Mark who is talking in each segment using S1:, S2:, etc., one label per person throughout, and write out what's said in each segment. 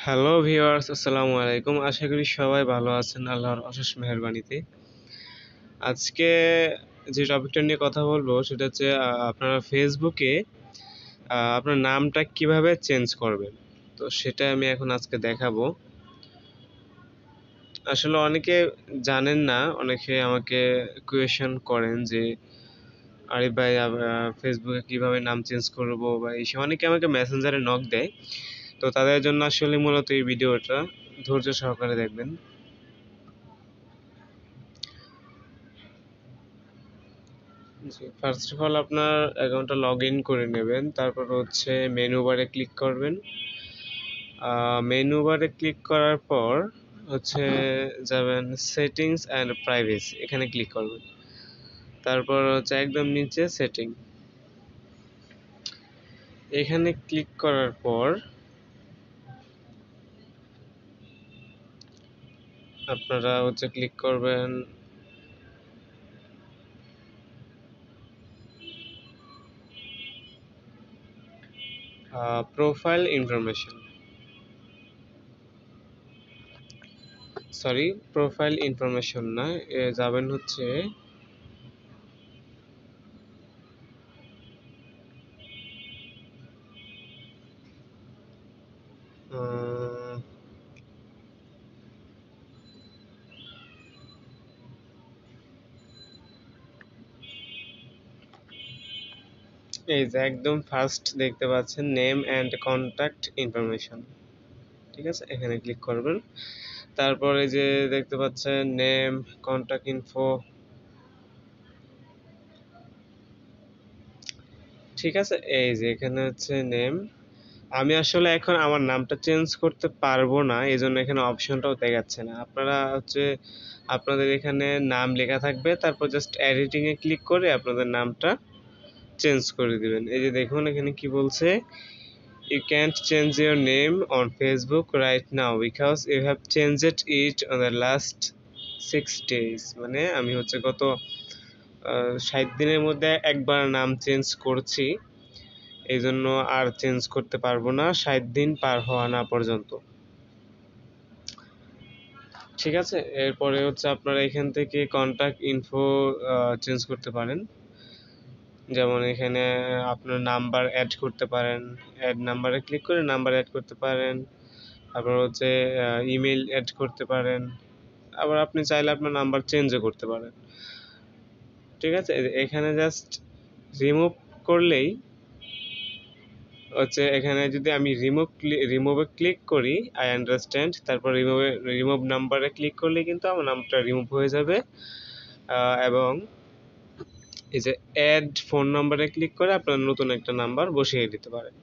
S1: Hello viewers, আসসালামু আলাইকুম। আশা করি সবাই ভালো আছেন আল্লাহর অশেষ মেহেরবানিতে। আজকে যে টপিকটা নিয়ে কথা বলবো সেটা হচ্ছে আপনারা ফেসবুকে আপনার নামটা কিভাবে চেঞ্জ করবেন। তো সেটা আমি এখন আজকে দেখাবো। আসলে অনেকে জানেন না, অনেকে আমাকে কোয়েশ্চেন করেন যে আরে ভাই ফেসবুকে কিভাবে নাম চেঞ্জ করব, বা এইসব অনেকে আমাকে মেসেঞ্জারে নক দেয়। তো তাদের জন্য আসলে মূলত এই ভিডিওটা ধৈর্য সহকারে দেখবেন। জি, ফার্স্ট অফ অল আপনার অ্যাকাউন্টটা লগ ইন করে নেবেন। তারপর হচ্ছে মেনু বারে ক্লিক করবেন। মেনু বারে ক্লিক করার পর হচ্ছে যাবেন সেটিংস অ্যান্ড প্রাইভেসি, এখানে ক্লিক করবেন। তারপর হচ্ছে একদম নিচে সেটিং, এখানে ক্লিক করার পর আপনারা হচ্ছে ক্লিক করবেন profile information, sorry profile information না, যাবেন হচ্ছে আহ, এই যে একদম ফার্স্ট দেখতে পাচ্ছেন নেম অ্যান্ড কন্ট্যাক্ট ইনফরমেশন, ঠিক আছে, এখানে ক্লিক করবেন। তারপরে যে দেখতে পাচ্ছেন নেম, কন্ট্যাক্ট ইনফো, ঠিক আছে, এই যে এখানে হচ্ছে নেম। আমি আসলে এখন আমার নামটা চেঞ্জ করতে পারবো না, এই জন্য এখানে অপশনটাও দেখাচ্ছে না। আপনারা হচ্ছে আপনাদের এখানে নাম লেখা থাকবে, তারপর জাস্ট এডিটিং এ ক্লিক করে আপনাদের নামটা চেঞ্জ করে দিবেন। এই যে দেখুন এখানে কি বলছে, you can't change your name on Facebook right now because you have changed it on the last 6 days। মানে আমি হচ্ছে গত 60 দিনের মধ্যে একবার নাম চেঞ্জ করছি, এই জন্য আর চেঞ্জ করতে পারবো না 60 দিন পার হওয়া না পর্যন্ত। ঠিক আছে, এরপরে হচ্ছে আপনারা এখান থেকে কন্টাক্ট ইনফো চেঞ্জ করতে পারেন। যেমন এখানে আপনার নাম্বার অ্যাড করতে পারেন, অ্যাড নাম্বারে ক্লিক করে নাম্বার অ্যাড করতে পারেন। তারপর হচ্ছে ইমেল অ্যাড করতে পারেন। আবার আপনি চাইলে আপনার নাম্বার চেঞ্জও করতে পারেন। ঠিক আছে, এখানে জাস্ট রিমুভ করলেই হচ্ছে, এখানে যদি আমি রিমুভে ক্লিক করি, আই আন্ডারস্ট্যান্ড, তারপর রিমুভ নাম্বারে ক্লিক করলে কিন্তু আমার নামটা রিমুভ হয়ে যাবে। এবং এই যে অ্যাড ফোন নাম্বারে ক্লিক করে আপনার নতুন একটা নাম্বার বসিয়ে দিতে পারেন।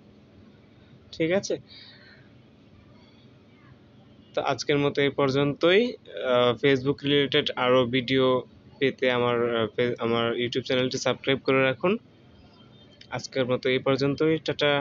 S1: ঠিক আছে, তো আজকের মতো এই পর্যন্তই। ফেসবুক রিলেটেড আরও ভিডিও পেতে আমার ইউটিউব চ্যানেলটি সাবস্ক্রাইব করে রাখুন। আজকের মতো এই পর্যন্তই, টাটা।